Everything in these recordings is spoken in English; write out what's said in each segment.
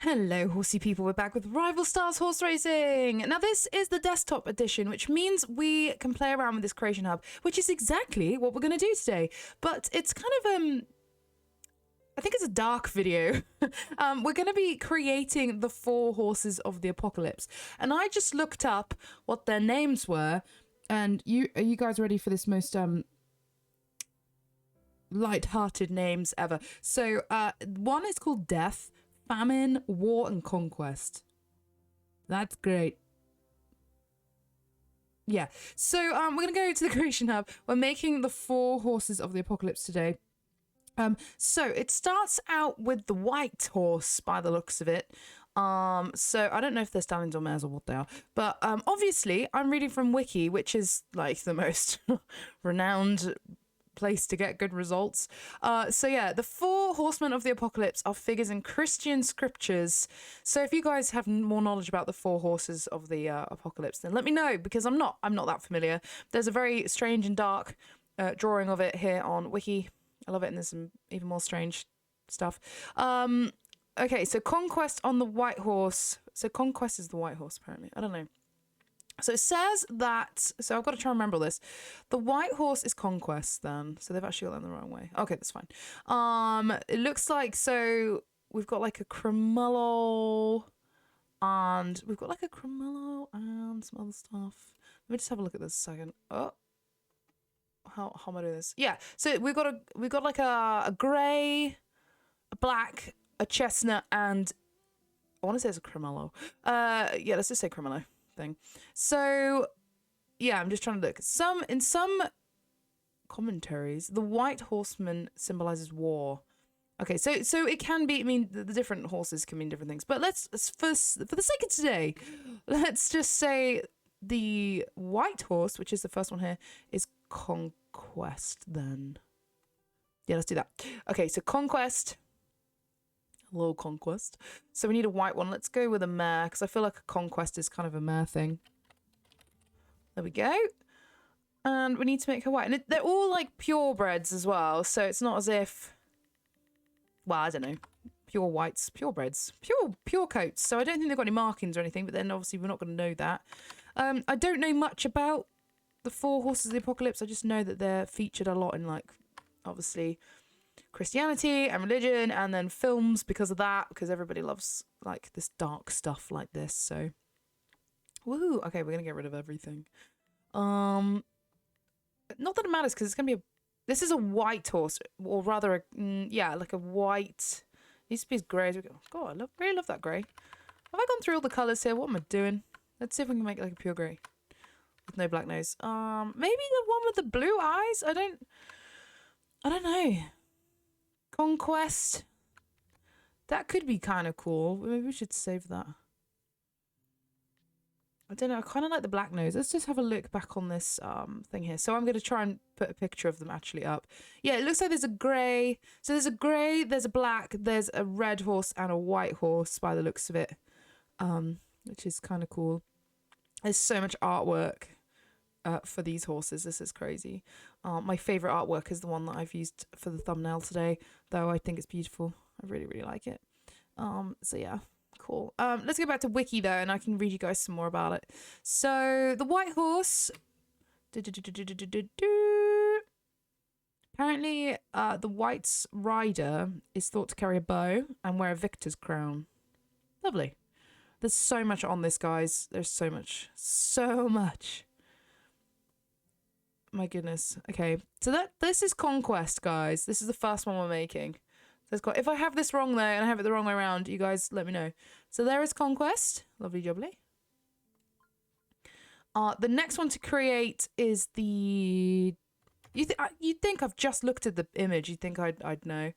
Hello, horsey people. We're back with Rivalstars Horse Racing. Now, this is the desktop edition, which means we can play around with this creation hub, which is exactly what we're going to do today. But it's kind of, I think it's a dark video. We're going to be creating the 4 horses of the apocalypse. And I just looked up what their names were. And are you guys ready for this most, light-hearted names ever? So, one is called Death, Famine, War, and Conquest. That's great. Yeah. So we're going to go to the creation hub. We're making the 4 horses of the apocalypse today. So it starts out with the white horse by the looks of it. So I don't know if they're stallions or mares or what they are. But obviously I'm reading from Wiki, which is like the most renowned place to get good results. So yeah, the 4 horsemen of the apocalypse are figures in Christian scriptures. So if you guys have more knowledge about the 4 horses of the apocalypse, then let me know, because I'm not that familiar. There's a very strange and dark drawing of it here on Wiki. I love it, and there's some even more strange stuff. Okay, so Conquest on the white horse. So Conquest is the white horse, apparently. I don't know. So it says that, so I've got to try and remember this. The white horse is Conquest then. So they've actually got that the wrong way. Okay, that's fine. It looks like, so we've got like a Cremello and we've got like a Cremello and some other stuff. Let me just have a look at this a second. Oh, how am I doing this? Yeah, so we've got like a grey, a black, a chestnut, and I want to say it's a Cremello. Yeah, let's just say Cremello thing. So yeah, I'm just trying to look. In some commentaries, the white horseman symbolizes war. Okay, so it can be, I mean, the different horses can mean different things, but let's for the sake of today, let's just say the white horse, which is the first one here, is Conquest then. Yeah, let's do that. Okay, so Conquest. Hello, Conquest. So we need a white one. Let's go with a mare, because I feel like a Conquest is kind of a mare thing. There we go. And we need to make her white. And they're all like purebreds as well, so it's not as if... Well, I don't know. Pure whites, purebreds. Pure coats. So I don't think they've got any markings or anything, but then obviously we're not going to know that. I don't know much about the 4 horses of the apocalypse. I just know that they're featured a lot in, like, obviously... Christianity and religion, and then films because of that, because everybody loves like this dark stuff like this. So woohoo. Okay, we're gonna get rid of everything. Not that it matters, because it's gonna be this is a white horse, or rather yeah, like a white. It used to be as grey as we go. God, I really love that grey. Have I gone through all the colours here? What am I doing? Let's see if we can make it like a pure grey with no black nose. Maybe the one with the blue eyes. I don't know. Conquest. That could be kind of cool. Maybe we should save that. I don't know. I kind of like the black nose. Let's just have a look back on this thing here. So I'm going to try and put a picture of them actually up. Yeah, it looks like there's a grey. So there's a grey, there's a black, there's a red horse and a white horse by the looks of it. Which is kind of cool. There's so much artwork for these horses. This is crazy. My favourite artwork is the one that I've used for the thumbnail today, though I think it's beautiful. I really, really like it. So yeah, cool. Let's go back to Wiki though, and I can read you guys some more about it. So the white horse. Apparently, the white's rider is thought to carry a bow and wear a victor's crown. Lovely. There's so much on this, guys. There's so much. So much. My goodness. Okay, so this is Conquest, guys. This is the first one we're making. So if I have this wrong there and I have it the wrong way around, you guys let me know. So there is Conquest. Lovely jubbly. The next one to create is the... You'd think I've just looked at the image. You'd think I'd know.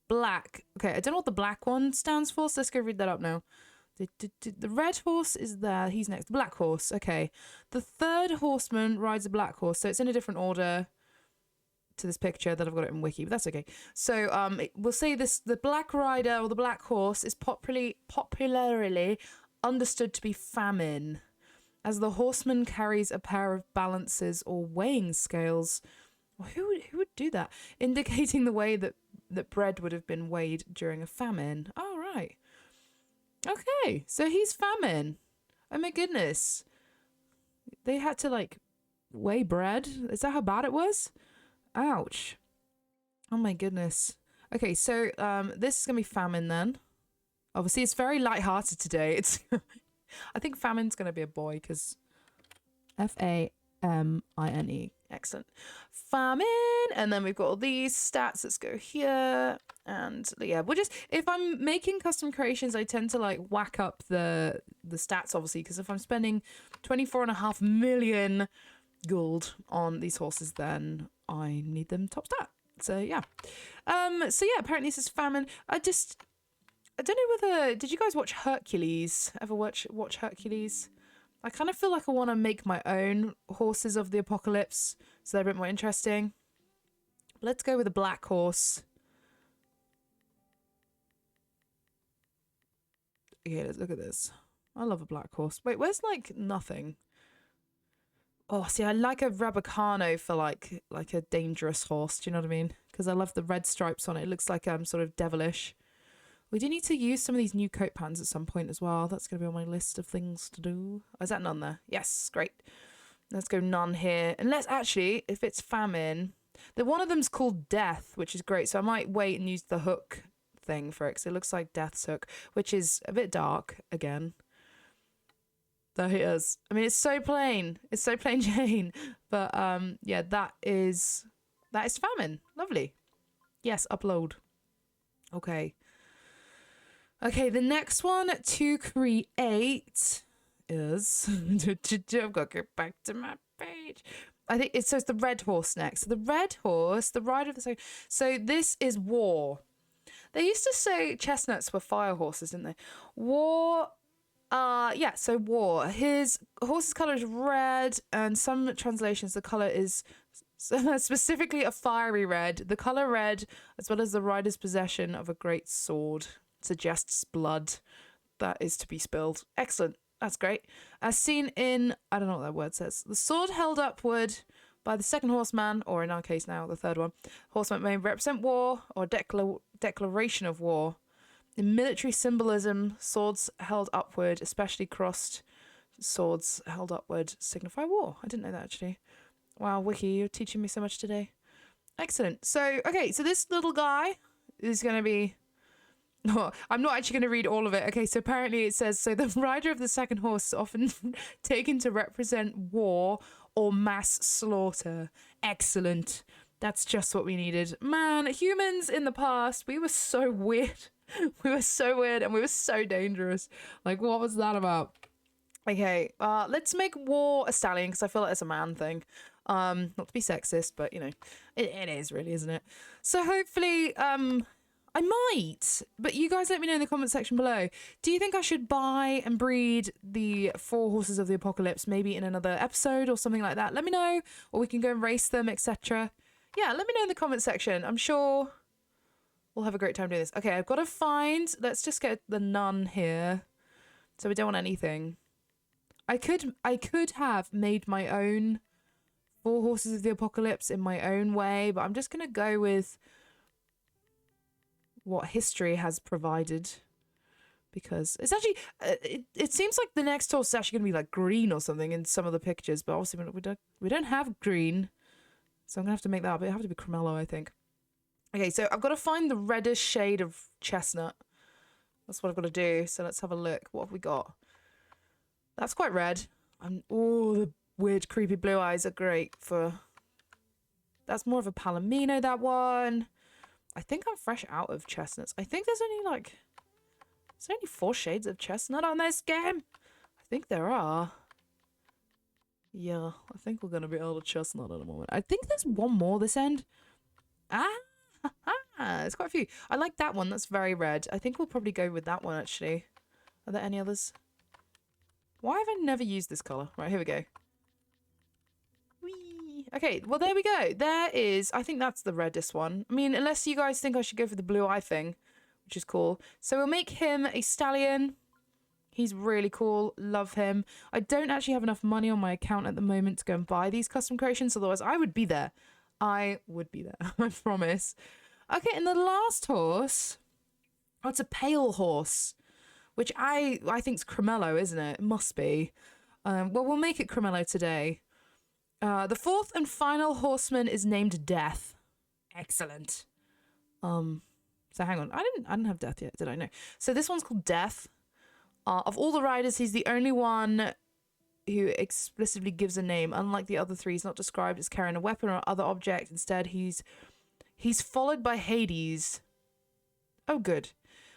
Black. Okay, I don't know what the black one stands for, so let's go read that up now. The red horse is there. He's next. The black horse. Okay. The 3rd horseman rides a black horse. So it's in a different order to this picture that I've got it in Wiki, but that's okay. So we'll say the black rider or the black horse is popularly understood to be Famine, as the horseman carries a pair of balances or weighing scales. Who would do that? Indicating the way that that bread would have been weighed during a famine. Oh, right. Okay, so he's famine. Oh my goodness. They had to, like, weigh bread? Is that how bad it was? Ouch. Oh my goodness. Okay, so this is going to be famine then. Obviously, it's very lighthearted today. It's I think famine's going to be a boy because Famine. Excellent. Famine. And then we've got all these stats. Let's go here. And yeah, we'll just, if I'm making custom creations, I tend to like whack up the stats, obviously, because if I'm spending 24.5 million gold on these horses, then I need them top stat. So yeah. So yeah, apparently this is famine. I don't know whether, did you guys watch Hercules? Ever watch Hercules? I kind of feel like I want to make my own horses of the apocalypse so they're a bit more interesting. Let's go with a black horse. Okay, let's look at this. I love a black horse. Wait, where's like nothing? Oh, see, I like a Rabicano for like a dangerous horse. Do you know what I mean? Because I love the red stripes on it. It looks like sort of devilish. We do need to use some of these new coat patterns at some point as well. That's going to be on my list of things to do. Oh, is that none there? Yes, great. Let's go none here. And let's actually, if it's famine, the one of them's called death, which is great. So I might wait and use the hook thing for it because it looks like death's hook, which is a bit dark again. There he is. I mean, it's so plain. It's so plain Jane. But yeah, that is famine. Lovely. Yes, upload. Okay. Okay, the next one to create is... I've got to go back to my page. I think it says the red horse next. So the red horse, the rider of the second... So this is War. They used to say chestnuts were fire horses, didn't they? War... yeah, so War. His horse's colour is red, and some translations the colour is specifically a fiery red. The colour red, as well as the rider's possession of a great sword, suggests blood that is to be spilled. Excellent. That's great. As seen in, I don't know what that word says. The sword held upward by the second horseman, or in our case now, the third one. Horseman may represent war or declaration of war. In military symbolism, swords held upward, especially crossed swords held upward, signify war. I didn't know that actually. Wow, Wiki, you're teaching me so much today. Excellent. So, okay, so this little guy is going to be... No, I'm not actually going to read all of it. Okay, so apparently it says, so the rider of the second horse is often taken to represent war or mass slaughter. Excellent. That's just what we needed. Man, humans in the past, we were so weird. We were so weird and we were so dangerous. Like, what was that about? Okay, let's make War a stallion because I feel like it's a man thing. Not to be sexist, but, you know, it is really, isn't it? So hopefully, I might, but you guys let me know in the comment section below. Do you think I should buy and breed the 4 horses of the apocalypse maybe in another episode or something like that? Let me know, or we can go and race them, etc. Yeah, let me know in the comment section. I'm sure we'll have a great time doing this. Okay, I've got to find... Let's just get the none here. So we don't want anything. I could have made my own 4 horses of the apocalypse in my own way, but I'm just going to go with what history has provided, because it's actually it seems like the next horse is actually going to be like green or something in some of the pictures, but obviously we don't have green, so I'm gonna have to make that up. It'll have to be Cremello, I think. Okay, so I've got to find the reddish shade of chestnut. That's what I've got to do. So let's have a look. What have we got? That's quite red. Oh, the weird creepy blue eyes are great for... That's more of a Palomino, that one. I think I'm fresh out of chestnuts. I think there's only 4 shades of chestnut on this game. I think there are. Yeah, I think we're going to be able to chestnut at the moment. I think there's one more this end. There's quite a few. I like that one. That's very red. I think we'll probably go with that one, actually. Are there any others? Why have I never used this colour? Right, here we go. Whee! Okay, well, there we go. There is... I think that's the reddest one. I mean, unless you guys think I should go for the blue eye thing, which is cool. So we'll make him a stallion. He's really cool. Love him. I don't actually have enough money on my account at the moment to go and buy these custom creations. Otherwise, I would be there. I would be there. I promise. Okay, and the last horse, oh, it's a pale horse, which I think's Cremello, isn't it? It must be. Well, we'll make it Cremello today. The fourth and final horseman is named Death. Excellent. So hang on, I didn't have Death yet, did I? No. So this one's called Death. Of all the riders, he's the only one who explicitly gives a name. Unlike the other three, he's not described as carrying a weapon or other object. Instead, he's followed by Hades. Oh, good.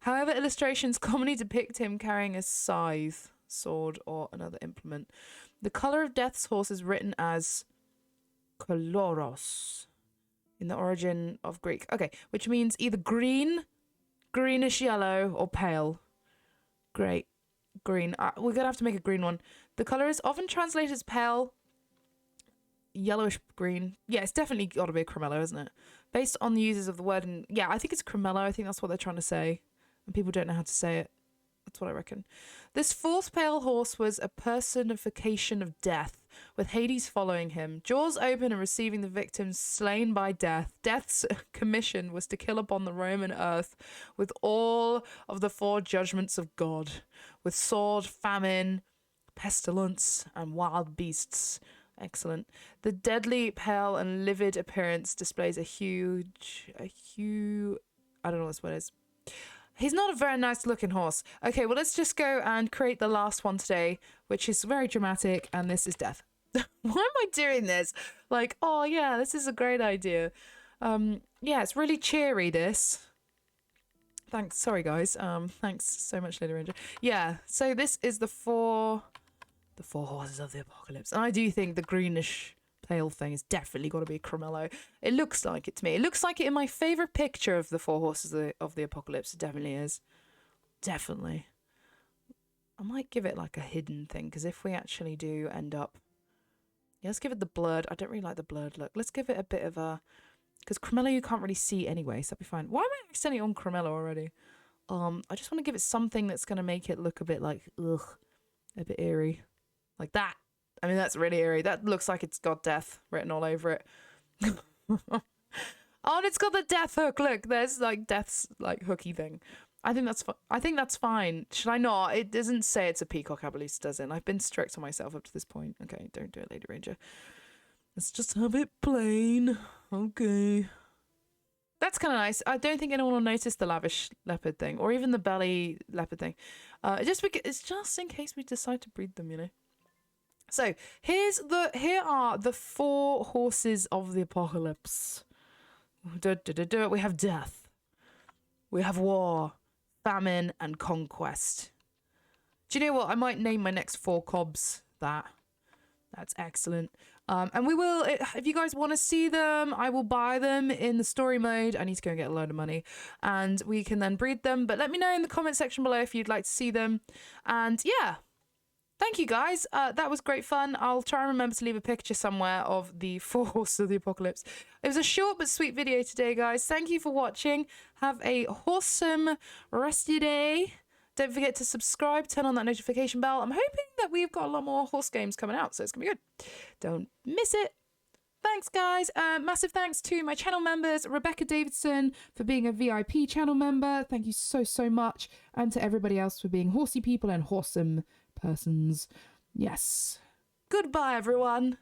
However, illustrations commonly depict him carrying a scythe, sword, or another implement. The color of Death's horse is written as koloros in the origin of Greek. Okay, which means either green, greenish yellow, or pale. Great. Green. We're gonna have to make a green one. The color is often translated as pale, yellowish green. Yeah, it's definitely got to be a Cremello, isn't it? Based on the uses of the word, and yeah, I think it's Cremello. I think that's what they're trying to say, and people don't know how to say it. That's what I reckon. This fourth pale horse was a personification of death, with Hades following him, jaws open and receiving the victims slain by Death. Death's commission was to kill upon the Roman earth with all of the four judgments of God, with sword, famine, pestilence, and wild beasts. Excellent. The deadly, pale, and livid appearance displays a huge, I don't know what this word is. He's not a very nice looking horse. Okay, well, let's just go and create the last one today, which is very dramatic, and this is Death. Why am I doing this? Like, oh yeah, this is a great idea. Yeah, it's really cheery, this. Thanks. Sorry, guys. Thanks so much, LadyRanger. Yeah, so this is the four horses of the apocalypse. And I do think the greenish pale thing has definitely got to be a Cremello. It looks like it to me. It looks like it in my favourite picture of the four horses of the apocalypse. It definitely is. Definitely. I might give it like a hidden thing, because if we actually do end up... Yeah, let's give it the blurred. I don't really like the blurred look. Let's give it a bit of a... Because Cremello you can't really see anyway, so that'll be fine. Why am I extending on Cremello already? I just want to give it something that's going to make it look a bit like... Ugh. A bit eerie. Like that. I mean, that's really eerie. That looks like it's got Death written all over it. Oh, and it's got the Death hook. Look, there's like Death's like hooky thing. I think that's fine. Should I not? It doesn't say it's a peacock, at least, does it? I've been strict on myself up to this point. Okay, don't do it, LadyRanger. Let's just have it plain. Okay. That's kind of nice. I don't think anyone will notice the lavish leopard thing, or even the belly leopard thing. It's just in case we decide to breed them, you know. So here are the four horses of the apocalypse. We have death. We have war, famine, and conquest. Do you know what? I might name my next four cobs that. That's excellent. And we will, if you guys want to see them, I will buy them in the story mode. I need to go and get a load of money. And we can then breed them. But let me know in the comment section below if you'd like to see them. And yeah. Thank you, guys. That was great fun. I'll try and remember to leave a picture somewhere of the four horses of the apocalypse. It was a short but sweet video today, guys. Thank you for watching. Have a horsome rest of your day. Don't forget to subscribe, turn on that notification bell. I'm hoping that we've got a lot more horse games coming out, so it's going to be good. Don't miss it. Thanks, guys. Massive thanks to my channel members, Rebecca Davidson, for being a VIP channel member. Thank you so, so much. And to everybody else for being horsey people and horsome persons. Yes. Goodbye, everyone.